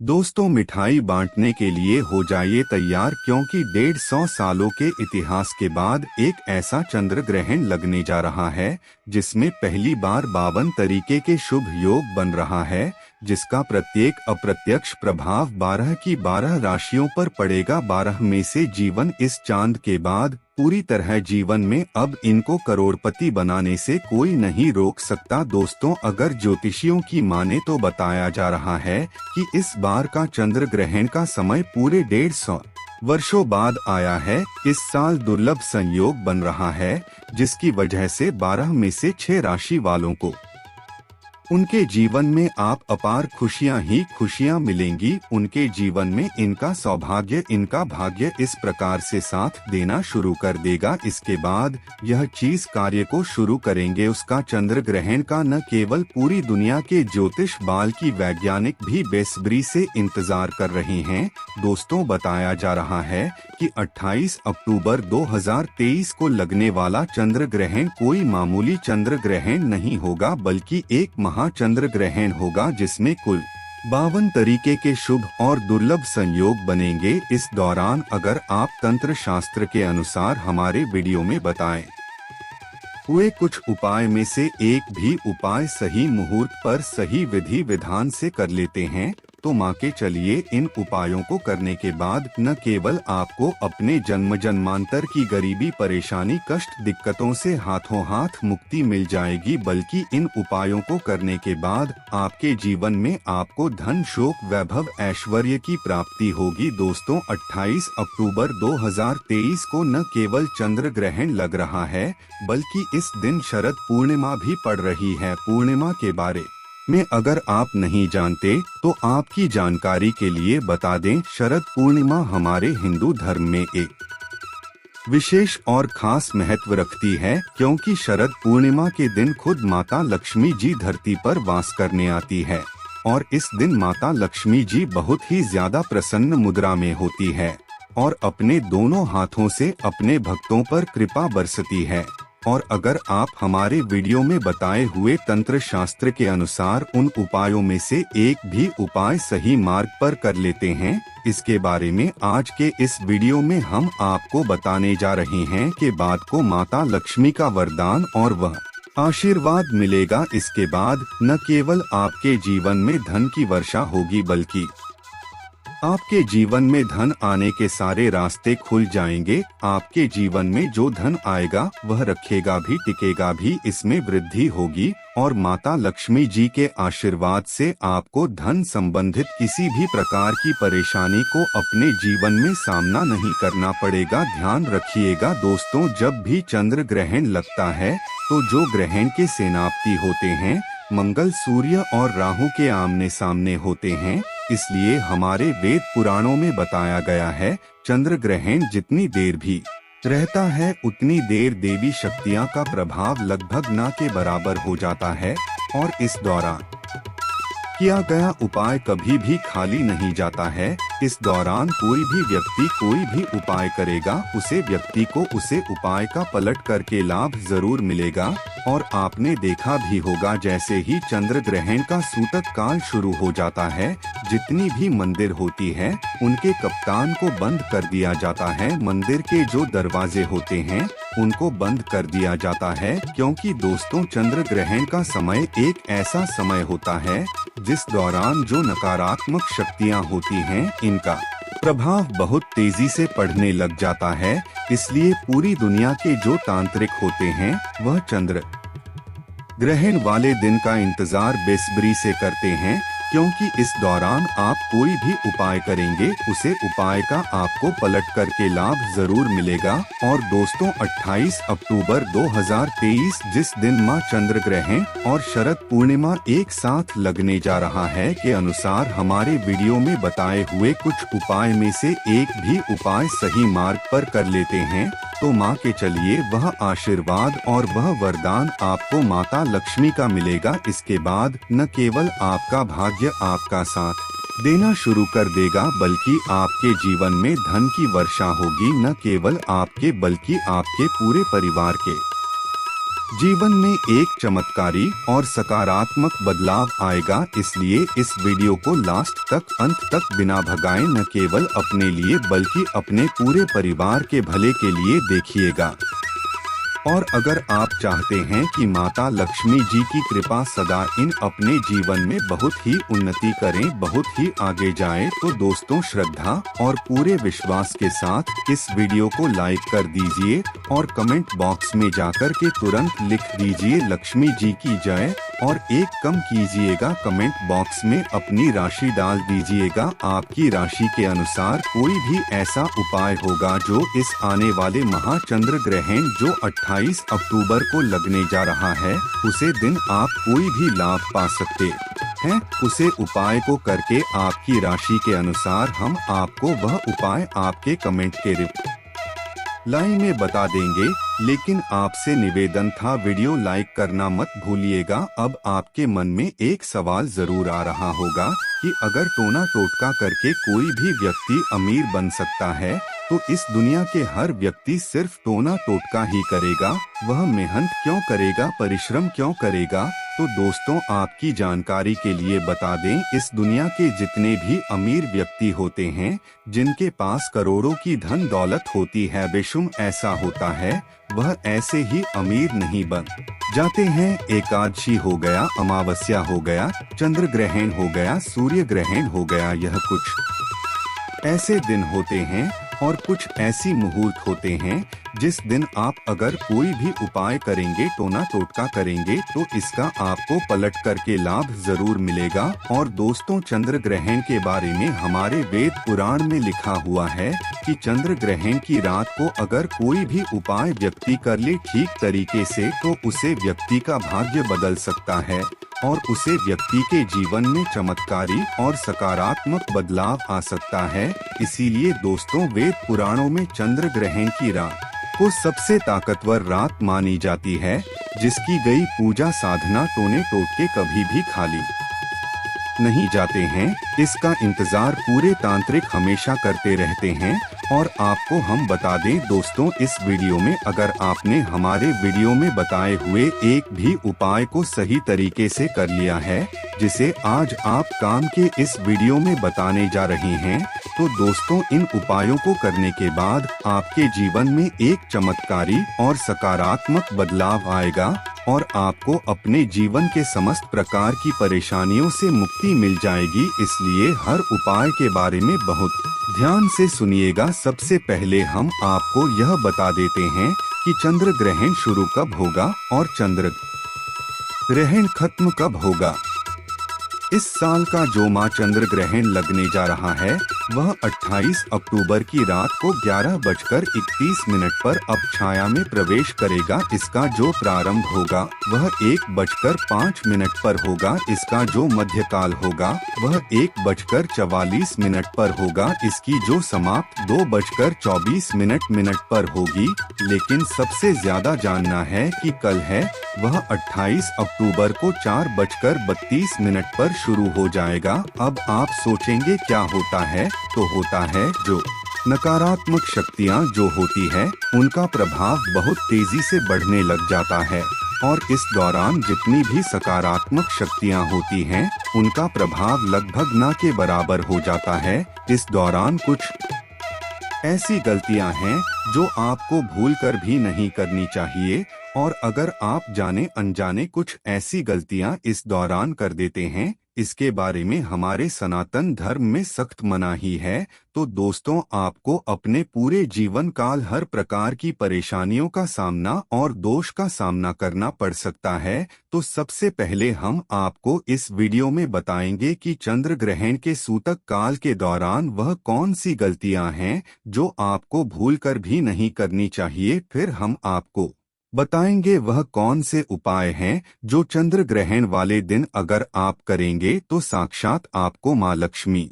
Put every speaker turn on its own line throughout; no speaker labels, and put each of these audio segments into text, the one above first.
दोस्तों, मिठाई बांटने के लिए हो जाइए तैयार, क्योंकि 150 सालों के इतिहास के बाद एक ऐसा चंद्र ग्रहण लगने जा रहा है जिसमें पहली बार 52 तरीके के शुभ योग बन रहा है, जिसका प्रत्येक अप्रत्यक्ष प्रभाव 12 की 12 राशियों पर पड़ेगा। 12 में से जीवन इस चांद के बाद पूरी तरह जीवन में अब इनको करोड़पति बनाने से कोई नहीं रोक सकता। दोस्तों, अगर ज्योतिषियों की माने तो बताया जा रहा है कि इस बार का चंद्र ग्रहण का समय पूरे 150 वर्षों बाद आया है। इस साल दुर्लभ संयोग बन रहा है, जिसकी वजह से 12 में से 6 राशि वालों को उनके जीवन में आप अपार खुशियां ही खुशियां मिलेंगी। उनके जीवन में इनका सौभाग्य, इनका भाग्य इस प्रकार से साथ देना शुरू कर देगा। इसके बाद यह चीज कार्य को शुरू करेंगे। उसका चंद्र ग्रहण का न केवल पूरी दुनिया के ज्योतिष बाल की वैज्ञानिक भी बेसब्री से इंतजार कर रहे हैं। दोस्तों, बताया जा रहा है कि 28 अक्टूबर 2023 को लगने वाला चंद्र ग्रहण कोई मामूली चंद्र ग्रहण नहीं होगा, बल्कि एक चंद्र ग्रहण होगा जिसमें कुल 52 तरीके के शुभ और दुर्लभ संयोग बनेंगे। इस दौरान अगर आप तंत्र शास्त्र के अनुसार हमारे वीडियो में बताएं हुए कुछ उपाय में से एक भी उपाय सही मुहूर्त पर सही विधि विधान से कर लेते हैं तो मान के चलिए, इन उपायों को करने के बाद न केवल आपको अपने जन्म जन्मांतर की गरीबी, परेशानी, कष्ट, दिक्कतों से हाथों हाथ मुक्ति मिल जाएगी, बल्कि इन उपायों को करने के बाद आपके जीवन में आपको धन, शोक, वैभव, ऐश्वर्य की प्राप्ति होगी। दोस्तों, 28 अक्टूबर 2023 को न केवल चंद्र ग्रहण लग रहा है, बल्कि इस दिन शरद पूर्णिमा भी पड़ रही है। पूर्णिमा के बारे में अगर आप नहीं जानते तो आपकी जानकारी के लिए बता दें, शरद पूर्णिमा हमारे हिंदू धर्म में एक विशेष और खास महत्व रखती है, क्योंकि शरद पूर्णिमा के दिन खुद माता लक्ष्मी जी धरती पर वास करने आती है और इस दिन माता लक्ष्मी जी बहुत ही ज्यादा प्रसन्न मुद्रा में होती है और अपने दोनों हाथों से अपने भक्तों पर कृपा बरसती है। और अगर आप हमारे वीडियो में बताए हुए तंत्र शास्त्र के अनुसार उन उपायों में से एक भी उपाय सही मार्ग पर कर लेते हैं, इसके बारे में आज के इस वीडियो में हम आपको बताने जा रहे हैं कि बाद को माता लक्ष्मी का वरदान और वह आशीर्वाद मिलेगा। इसके बाद न केवल आपके जीवन में धन की वर्षा होगी, बल्कि आपके जीवन में धन आने के सारे रास्ते खुल जाएंगे। आपके जीवन में जो धन आएगा वह रखेगा भी, टिकेगा भी, इसमें वृद्धि होगी और माता लक्ष्मी जी के आशीर्वाद से आपको धन संबंधित किसी भी प्रकार की परेशानी को अपने जीवन में सामना नहीं करना पड़ेगा। ध्यान रखिएगा दोस्तों, जब भी चंद्र ग्रहण लगता है तो जो ग्रहण के सेनापति होते हैं मंगल, सूर्य और राहु के आमने सामने होते हैं, इसलिए हमारे वेद पुराणों में बताया गया है चंद्र ग्रहण जितनी देर भी रहता है उतनी देर देवी शक्तियां का प्रभाव लगभग न के बराबर हो जाता है और इस दौरान किया गया उपाय कभी भी खाली नहीं जाता है। इस दौरान कोई भी व्यक्ति कोई भी उपाय करेगा, उसे व्यक्ति को उसे उपाय का पलट करके लाभ जरूर मिलेगा। और आपने देखा भी होगा, जैसे ही चंद्र ग्रहण का सूतक काल शुरू हो जाता है, जितनी भी मंदिर होती है उनके कप्तान को बंद कर दिया जाता है। मंदिर के जो दरवाजे होते हैं उनको बंद कर दिया जाता है, क्योंकि दोस्तों चंद्र ग्रहण का समय एक ऐसा समय होता है जिस दौरान जो नकारात्मक शक्तियां होती हैं इनका प्रभाव बहुत तेजी से बढ़ने लग जाता है। इसलिए पूरी दुनिया के जो तांत्रिक होते हैं वह चंद्र ग्रहण वाले दिन का इंतजार बेसब्री से करते हैं, क्योंकि इस दौरान आप कोई भी उपाय करेंगे उसे उपाय का आपको पलट करके लाभ जरूर मिलेगा। और दोस्तों, 28 अक्टूबर 2023 जिस दिन मां चंद्र ग्रहण और शरद पूर्णिमा एक साथ लगने जा रहा है के अनुसार हमारे वीडियो में बताए हुए कुछ उपाय में से एक भी उपाय सही मार्ग पर कर लेते हैं तो मां के चलिए वह आशीर्वाद और वह वरदान आपको माता लक्ष्मी का मिलेगा। इसके बाद न केवल आपका भाग्य आपका साथ देना शुरू कर देगा, बल्कि आपके जीवन में धन की वर्षा होगी। न केवल आपके बल्कि आपके पूरे परिवार के जीवन में एक चमत्कारी और सकारात्मक बदलाव आएगा। इसलिए इस वीडियो को लास्ट तक अंत तक बिना भगाए न केवल अपने लिए बल्कि अपने पूरे परिवार के भले के लिए देखिएगा। और अगर आप चाहते हैं कि माता लक्ष्मी जी की कृपा सदा इन अपने जीवन में बहुत ही उन्नति करें, बहुत ही आगे जाए, तो दोस्तों श्रद्धा और पूरे विश्वास के साथ इस वीडियो को लाइक कर दीजिए और कमेंट बॉक्स में जाकर के तुरंत लिख दीजिए लक्ष्मी जी की जय और एक कम कीजिएगा। कमेंट बॉक्स में अपनी राशि डाल दीजिएगा। आपकी राशि के अनुसार कोई भी ऐसा उपाय होगा जो इस आने वाले महाचंद्र ग्रहण जो 28 अक्टूबर को लगने जा रहा है, उसे दिन आप कोई भी लाभ पा सकते हैं। उसे उपाय को करके आपकी राशि के अनुसार हम आपको वह उपाय आपके कमेंट के रिप्लाई में बता देंगे। लेकिन आपसे निवेदन था, वीडियो लाइक करना मत भूलिएगा। अब आपके मन में एक सवाल जरूर आ रहा होगा कि अगर टोना टोटका करके कोई भी व्यक्ति अमीर बन सकता है, तो इस दुनिया के हर व्यक्ति सिर्फ टोना टोटका ही करेगा, वह मेहनत क्यों करेगा, परिश्रम क्यों करेगा? तो दोस्तों आपकी जानकारी के लिए बता दें, इस दुनिया के जितने भी अमीर व्यक्ति होते हैं, जिनके पास करोड़ों की धन दौलत होती है, बेशुमार ऐसा होता है, वह ऐसे ही अमीर नहीं बन जाते हैं। एकादशी हो गया, अमावस्या हो गया, चंद्र ग्रहण हो गया, सूर्य ग्रहण हो गया, यह कुछ ऐसे दिन होते हैं और कुछ ऐसी मुहूर्त होते हैं जिस दिन आप अगर कोई भी उपाय करेंगे, टोना टोटका करेंगे, तो इसका आपको पलट करके लाभ जरूर मिलेगा। और दोस्तों चंद्र ग्रहण के बारे में हमारे वेद पुराण में लिखा हुआ है कि चंद्र ग्रहण की रात को अगर कोई भी उपाय व्यक्ति कर ले ठीक तरीके से, तो उसे व्यक्ति का भाग्य बदल सकता है और उसे व्यक्ति के जीवन में चमत्कारी और सकारात्मक बदलाव आ सकता है। इसीलिए दोस्तों वेद पुराणों में चंद्र ग्रहण की रात को सबसे ताकतवर रात मानी जाती है, जिसकी गई पूजा साधना टोने टोटके कभी भी खाली नहीं जाते हैं। इसका इंतजार पूरे तांत्रिक हमेशा करते रहते हैं। और आपको हम बता दें दोस्तों, इस वीडियो में अगर आपने हमारे वीडियो में बताए हुए एक भी उपाय को सही तरीके से कर लिया है, जिसे आज आप काम के इस वीडियो में बताने जा रहे हैं, तो दोस्तों इन उपायों को करने के बाद आपके जीवन में एक चमत्कारी और सकारात्मक बदलाव आएगा और आपको अपने जीवन के समस्त प्रकार की परेशानियों से मुक्ति मिल जाएगी। इसलिए हर उपाय के बारे में बहुत ध्यान से सुनिएगा। सबसे पहले हम आपको यह बता देते हैं कि चंद्र ग्रहण शुरू कब होगा और चंद्र ग्रहण खत्म कब होगा। इस साल का जो माह चंद्र ग्रहण लगने जा रहा है, वह 28 अक्टूबर की रात को 11:31 पर अब छाया में प्रवेश करेगा। इसका जो प्रारंभ होगा वह 1:05 पर होगा। इसका जो मध्यकाल होगा वह 1:44 पर होगा। इसकी जो समाप्त 2:24 पर होगी। लेकिन सबसे ज्यादा जानना है कि कल है वह 28 अक्टूबर को 4:32 पर शुरू हो जाएगा। अब आप सोचेंगे क्या होता है, तो होता है जो नकारात्मक शक्तियाँ जो होती है, उनका प्रभाव बहुत तेजी से बढ़ने लग जाता है और इस दौरान जितनी भी सकारात्मक शक्तियाँ होती हैं, उनका प्रभाव लगभग न के बराबर हो जाता है। इस दौरान कुछ ऐसी गलतियां हैं जो आपको भूलकर भी नहीं करनी चाहिए और अगर आप जाने अनजाने कुछ ऐसी गलतियां इस दौरान कर देते हैं, इसके बारे में हमारे सनातन धर्म में सख्त मनाही है। तो दोस्तों आपको अपने पूरे जीवन काल हर प्रकार की परेशानियों का सामना और दोष का सामना करना पड़ सकता है। तो सबसे पहले हम आपको इस वीडियो में बताएंगे कि चंद्र ग्रहण के सूतक काल के दौरान वह कौन सी गलतियां हैं जो आपको भूलकर भी नहीं करनी चाहिए। फिर हम आपको बताएंगे वह कौन से उपाय हैं जो चंद्र ग्रहण वाले दिन अगर आप करेंगे तो साक्षात आपको माँ लक्ष्मी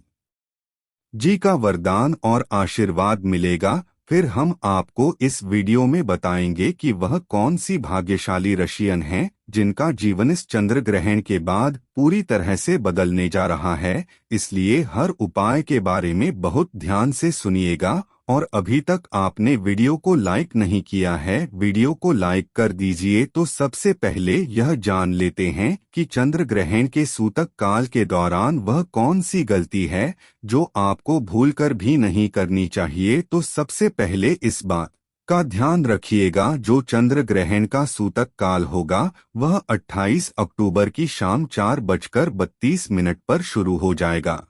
जी का वरदान और आशीर्वाद मिलेगा। फिर हम आपको इस वीडियो में बताएंगे कि वह कौन सी भाग्यशाली राशियां हैं जिनका जीवन इस चंद्र ग्रहण के बाद पूरी तरह से बदलने जा रहा है। इसलिए हर उपाय के बारे में बहुत ध्यान से सुनिएगा। और अभी तक आपने वीडियो को लाइक नहीं किया है, वीडियो को लाइक कर दीजिए। तो सबसे पहले यह जान लेते हैं कि चंद्र ग्रहण के सूतक काल के दौरान वह कौन सी गलती है जो आपको भूलकर भी नहीं करनी चाहिए। तो सबसे पहले इस बात का ध्यान रखिएगा, जो चंद्र ग्रहण का सूतक काल होगा वह 28 अक्टूबर की शाम 4:32 पर शुरू हो जाएगा।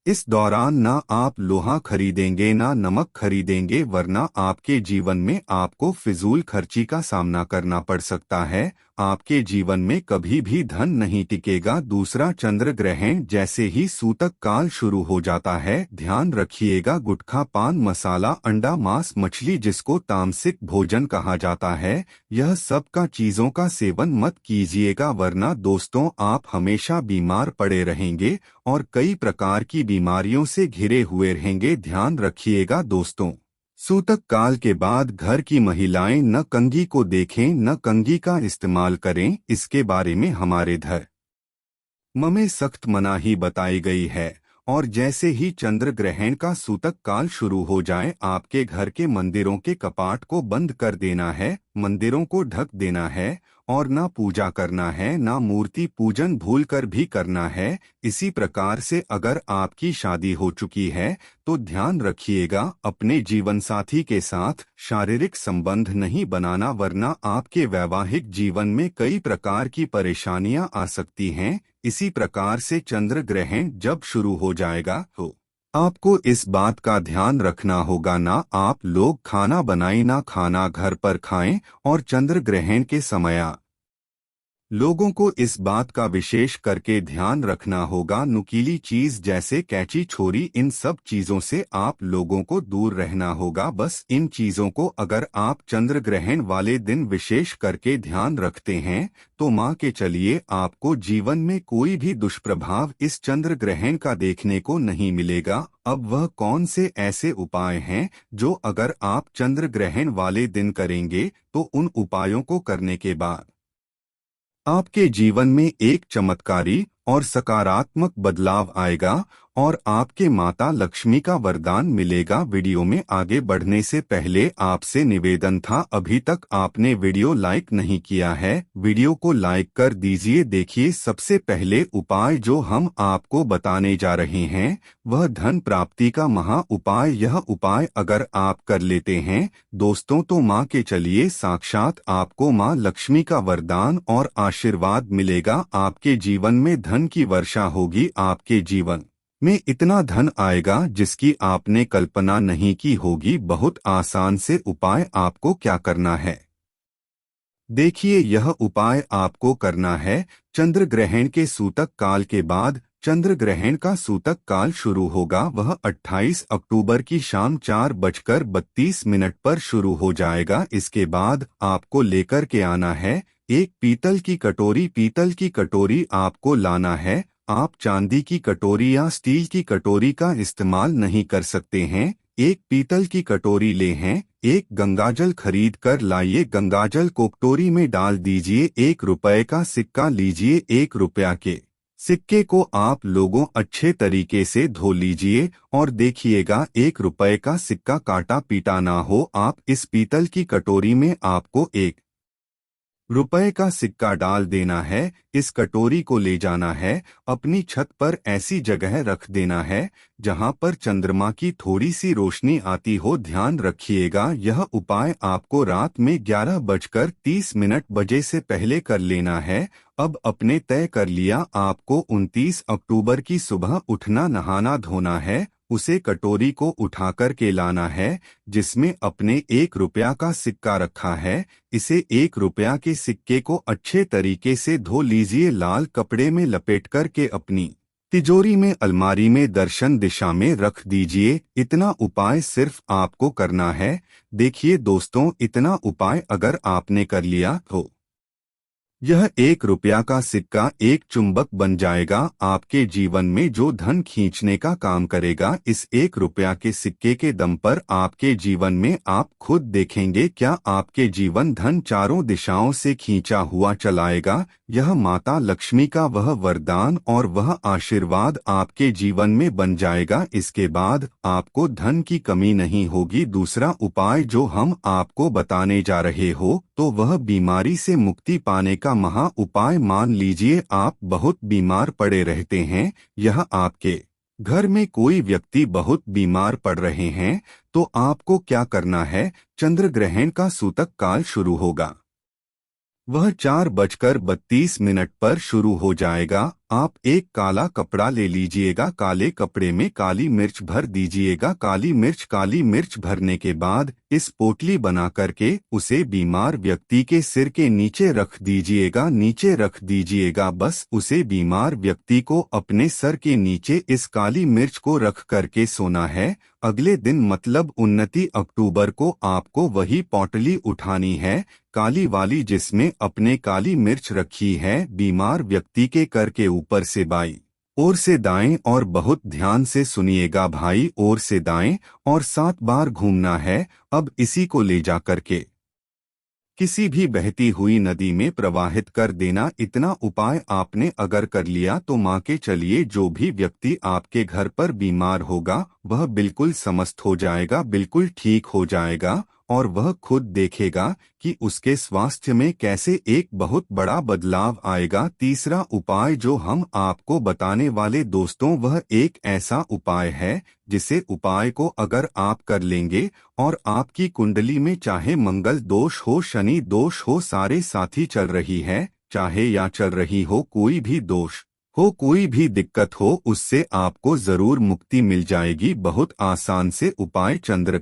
इस दौरान ना आप लोहा खरीदेंगे ना नमक खरीदेंगे, वरना आपके जीवन में आपको फिजूल खर्ची का सामना करना पड़ सकता है। आपके जीवन में कभी भी धन नहीं टिकेगा। दूसरा, चंद्र ग्रहण जैसे ही सूतक काल शुरू हो जाता है, ध्यान रखिएगा, गुटखा, पान मसाला, अंडा, मांस, मछली, जिसको तामसिक भोजन कहा जाता है, यह सब का चीजों का सेवन मत कीजिएगा, वरना दोस्तों आप हमेशा बीमार पड़े रहेंगे और कई प्रकार की बीमारियों से घिरे हुए रहेंगे। ध्यान रखिएगा दोस्तों, सूतक काल के बाद घर की महिलाएं न कंघी को देखें, न कंघी का इस्तेमाल करें। इसके बारे में हमारे धर्म में सख्त मनाही बताई गई है। और जैसे ही चंद्र ग्रहण का सूतक काल शुरू हो जाए, आपके घर के मंदिरों के कपाट को बंद कर देना है, मंदिरों को ढक देना है और ना पूजा करना है, ना मूर्ति पूजन भूलकर भी करना है। इसी प्रकार से अगर आपकी शादी हो चुकी है तो ध्यान रखिएगा, अपने जीवन साथी के साथ शारीरिक संबंध नहीं बनाना, वरना आपके वैवाहिक जीवन में कई प्रकार की परेशानियां आ सकती हैं। इसी प्रकार से चंद्र ग्रहण जब शुरू हो जाएगा तो आपको इस बात का ध्यान रखना होगा, ना आप लोग खाना बनाएं ना खाना घर पर खाएं। और चंद्र ग्रहण के समय लोगों को इस बात का विशेष करके ध्यान रखना होगा, नुकीली चीज जैसे कैंची, छुरी, इन सब चीजों से आप लोगों को दूर रहना होगा। बस इन चीजों को अगर आप चंद्र ग्रहण वाले दिन विशेष करके ध्यान रखते हैं तो मान के चलिए आपको जीवन में कोई भी दुष्प्रभाव इस चंद्र ग्रहण का देखने को नहीं मिलेगा। अब वह कौन से ऐसे उपाय हैं जो अगर आप चंद्र ग्रहण वाले दिन करेंगे तो उन उपायों को करने के बाद आपके जीवन में एक चमत्कारी और सकारात्मक बदलाव आएगा और आपके माता लक्ष्मी का वरदान मिलेगा। वीडियो में आगे बढ़ने से पहले आपसे निवेदन था, अभी तक आपने वीडियो लाइक नहीं किया है, वीडियो को लाइक कर दीजिए। देखिए, सबसे पहले उपाय जो हम आपको बताने जा रहे हैं वह धन प्राप्ति का महा उपाय। यह उपाय अगर आप कर लेते हैं दोस्तों तो माँ के चलिए साक्षात आपको माँ लक्ष्मी का वरदान और आशीर्वाद मिलेगा। आपके जीवन में धन की वर्षा होगी, आपके जीवन में इतना धन आएगा जिसकी आपने कल्पना नहीं की होगी। बहुत आसान से उपाय आपको क्या करना है देखिए, यह उपाय आपको करना है चंद्र ग्रहण के सूतक काल के बाद। चंद्र ग्रहण का सूतक काल शुरू होगा, वह 28 अक्टूबर की शाम 4:32 पर शुरू हो जाएगा। इसके बाद आपको लेकर के आना है एक पीतल की कटोरी। पीतल की कटोरी आपको लाना है, आप चांदी की कटोरी या स्टील की कटोरी का इस्तेमाल नहीं कर सकते हैं। एक पीतल की कटोरी ले हैं, एक गंगाजल खरीद कर लाइए, गंगाजल को कटोरी में डाल दीजिए। 1 रुपए का सिक्का लीजिए, 1 रुपया के सिक्के को आप लोगों अच्छे तरीके से धो लीजिए और देखिएगा 1 रुपए का सिक्का काटा पीटा ना हो। आप इस पीतल की कटोरी में आपको 1 रुपए का सिक्का डाल देना है। इस कटोरी को ले जाना है, अपनी छत पर ऐसी जगह रख देना है जहां पर चंद्रमा की थोड़ी सी रोशनी आती हो। ध्यान रखिएगा, यह उपाय आपको रात में 11:30 बजे से पहले कर लेना है। अब अपने तय कर लिया, आपको 29 अक्टूबर की सुबह उठना, नहाना धोना है, उसे कटोरी को उठाकर के लाना है जिसमें अपने 1 रुपया का सिक्का रखा है। इसे 1 रुपया के सिक्के को अच्छे तरीके से धो लीजिए, लाल कपड़े में लपेट कर के अपनी तिजोरी में, अलमारी में दर्शन दिशा में रख दीजिए। इतना उपाय सिर्फ आपको करना है। देखिए दोस्तों, इतना उपाय अगर आपने कर लिया तो यह 1 रुपया का सिक्का एक चुंबक बन जाएगा, आपके जीवन में जो धन खींचने का काम करेगा। इस 1 रुपया के सिक्के के दम पर आपके जीवन में आप खुद देखेंगे क्या आपके जीवन धन चारों दिशाओं से खींचा हुआ चलाएगा। यह माता लक्ष्मी का वह वरदान और वह आशीर्वाद आपके जीवन में बन जाएगा। इसके बाद आपको धन की कमी नहीं होगी। दूसरा उपाय जो हम आपको बताने जा रहे हो तो वह बीमारी से मुक्ति पाने का महा उपाय। मान लीजिए आप बहुत बीमार पड़े रहते हैं, यह आपके घर में कोई व्यक्ति बहुत बीमार पड़ रहे हैं, तो आपको क्या करना है। चंद्र ग्रहण का सूतक काल शुरू होगा, वह 4:32 पर शुरू हो जाएगा। आप एक काला कपड़ा ले लीजिएगा, काले कपड़े में काली मिर्च भर दीजिएगा। काली मिर्च भरने के बाद इस पोटली बना करके उसे बीमार व्यक्ति के सिर के नीचे रख दीजिएगा। बस उसे बीमार व्यक्ति को अपने सर के नीचे इस काली मिर्च को रख करके सोना है। अगले दिन मतलब 29 अक्टूबर को आपको वही पोटली उठानी है, काली वाली जिसमें अपने काली मिर्च रखी है, बीमार व्यक्ति के कर के ऊपर से बाईं ओर से दाएं, और बहुत ध्यान से सुनिएगा भाई, ओर से दाएं और 7 बार घूमना है। अब इसी को ले जा करके किसी भी बहती हुई नदी में प्रवाहित कर देना। इतना उपाय आपने अगर कर लिया तो मान के चलिए जो भी व्यक्ति आपके घर पर बीमार होगा वह बिल्कुल समस्त हो जाएगा, बिल्कुल ठीक हो जाएगा, और वह खुद देखेगा कि उसके स्वास्थ्य में कैसे एक बहुत बड़ा बदलाव आएगा। तीसरा उपाय जो हम आपको बताने वाले दोस्तों वह एक ऐसा उपाय है जिसे उपाय को अगर आप कर लेंगे और आपकी कुंडली में चाहे मंगल दोष हो, शनि दोष हो, सारे साथी चल रही है, चाहे या चल रही हो, कोई भी दोष हो, कोई भी दिक्कत हो, उससे आपको जरूर मुक्ति मिल जाएगी। बहुत आसान से उपाय। चंद्र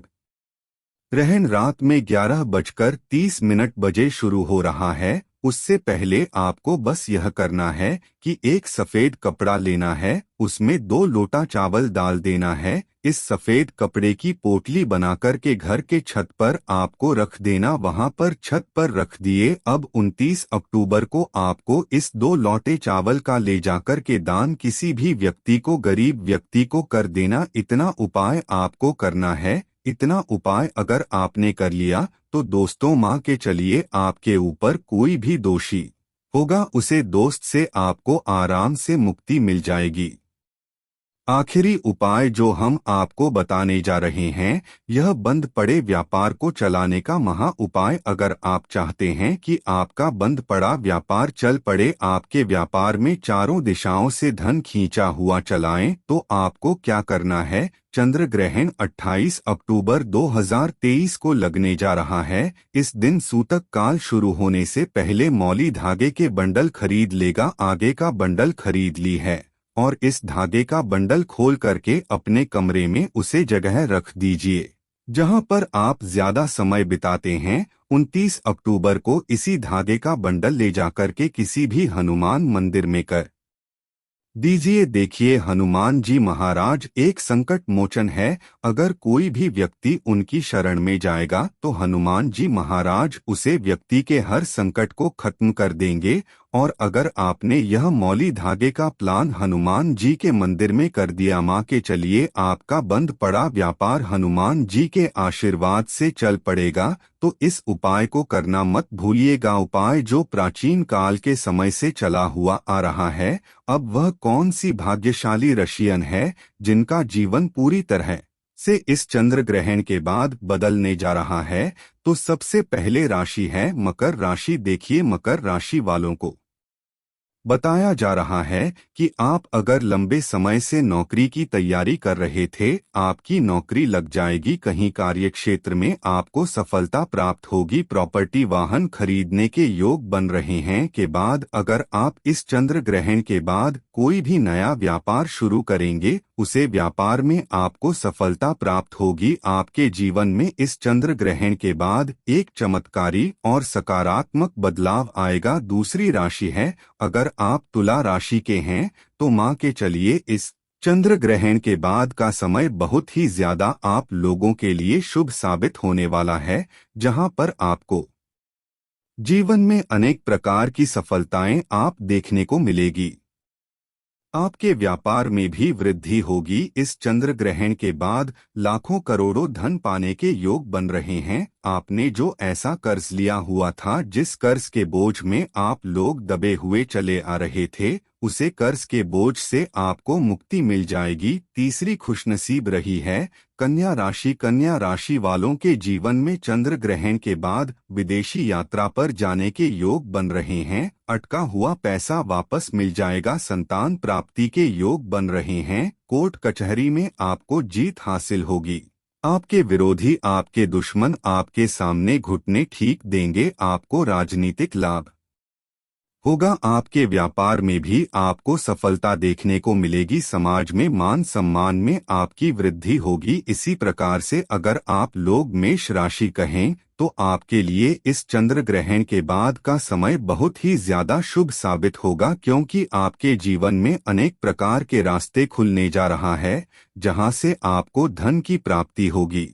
ग्रहण रात में 11:30 बजे शुरू हो रहा है। उससे पहले आपको बस यह करना है कि एक सफेद कपड़ा लेना है, उसमें 2 लोटा चावल डाल देना है। इस सफेद कपड़े की पोटली बनाकर के घर के छत पर आपको रख देना, वहां पर छत पर रख दिए। अब 29 अक्टूबर को आपको इस 2 लोटे चावल का ले जाकर के दान किसी भी व्यक्ति को, गरीब व्यक्ति को कर देना। इतना उपाय आपको करना है। इतना उपाय अगर आपने कर लिया तो दोस्तों मान के चलिए आपके ऊपर कोई भी दोषी होगा उसे दोस्त से आपको आराम से मुक्ति मिल जाएगी। आखिरी उपाय जो हम आपको बताने जा रहे हैं यह बंद पड़े व्यापार को चलाने का महा उपाय। अगर आप चाहते हैं कि आपका बंद पड़ा व्यापार चल पड़े, आपके व्यापार में चारों दिशाओं से धन खींचा हुआ चलाएं, तो आपको क्या करना है। चंद्र ग्रहण 28 अक्टूबर 2023 को लगने जा रहा है। इस दिन सूतक काल शुरू होने से पहले मौली धागे के बंडल खरीद लेगा। आगे का बंडल खरीद ली है और इस धागे का बंडल खोल करके अपने कमरे में उसे जगह रख दीजिए जहां पर आप ज्यादा समय बिताते हैं। 29 अक्टूबर को इसी धागे का बंडल ले जाकर के किसी भी हनुमान मंदिर में कर दीजिए। देखिए हनुमान जी महाराज एक संकट मोचन है। अगर कोई भी व्यक्ति उनकी शरण में जाएगा तो हनुमान जी महाराज उसे व्यक्ति के हर संकट को खत्म कर देंगे। और अगर आपने यह मौली धागे का प्लान हनुमान जी के मंदिर में कर दिया, माँ के चलिए आपका बंद पड़ा व्यापार हनुमान जी के आशीर्वाद से चल पड़ेगा। तो इस उपाय को करना मत भूलिएगा। उपाय जो प्राचीन काल के समय से चला हुआ आ रहा है। अब वह कौन सी भाग्यशाली रशियन है जिनका जीवन पूरी तरह से इस चंद्र ग्रहण के बाद बदलने जा रहा है। तो सबसे पहले राशि है मकर राशि। देखिए मकर राशि वालों को बताया जा रहा है कि आप अगर लंबे समय से नौकरी की तैयारी कर रहे थे, आपकी नौकरी लग जाएगी। कहीं कार्य क्षेत्र में आपको सफलता प्राप्त होगी। प्रॉपर्टी वाहन खरीदने के योग बन रहे हैं। के बाद अगर आप इस चंद्र ग्रहण के बाद कोई भी नया व्यापार शुरू करेंगे, उसे व्यापार में आपको सफलता प्राप्त होगी। आपके जीवन में इस चंद्र ग्रहण के बाद एक चमत्कारी और सकारात्मक बदलाव आएगा। दूसरी राशि है अगर आप तुला राशि के हैं तो मान के चलिए इस चंद्र ग्रहण के बाद का समय बहुत ही ज्यादा आप लोगों के लिए शुभ साबित होने वाला है, जहां पर आपको जीवन में अनेक प्रकार की सफलताएं आप देखने को मिलेगी। आपके व्यापार में भी वृद्धि होगी। इस चंद्र ग्रहण के बाद लाखों करोड़ों धन पाने के योग बन रहे हैं। आपने जो ऐसा कर्ज लिया हुआ था, जिस कर्ज के बोझ में आप लोग दबे हुए चले आ रहे थे, उसे कर्ज के बोझ से आपको मुक्ति मिल जाएगी। तीसरी खुशनसीब रही है कन्या राशि। कन्या राशि वालों के जीवन में चंद्र ग्रहण के बाद विदेशी यात्रा पर जाने के योग बन रहे हैं। अटका हुआ पैसा वापस मिल जाएगा। संतान प्राप्ति के योग बन रहे हैं। कोर्ट कचहरी में आपको जीत हासिल होगी। आपके विरोधी, आपके दुश्मन आपके सामने घुटने टेक देंगे। आपको राजनीतिक लाभ होगा। आपके व्यापार में भी आपको सफलता देखने को मिलेगी। समाज में मान सम्मान में आपकी वृद्धि होगी। इसी प्रकार से अगर आप लोग मेष राशि कहें तो आपके लिए इस चंद्र ग्रहण के बाद का समय बहुत ही ज्यादा शुभ साबित होगा, क्योंकि आपके जीवन में अनेक प्रकार के रास्ते खुलने जा रहा है, जहां से आपको धन की प्राप्ति होगी।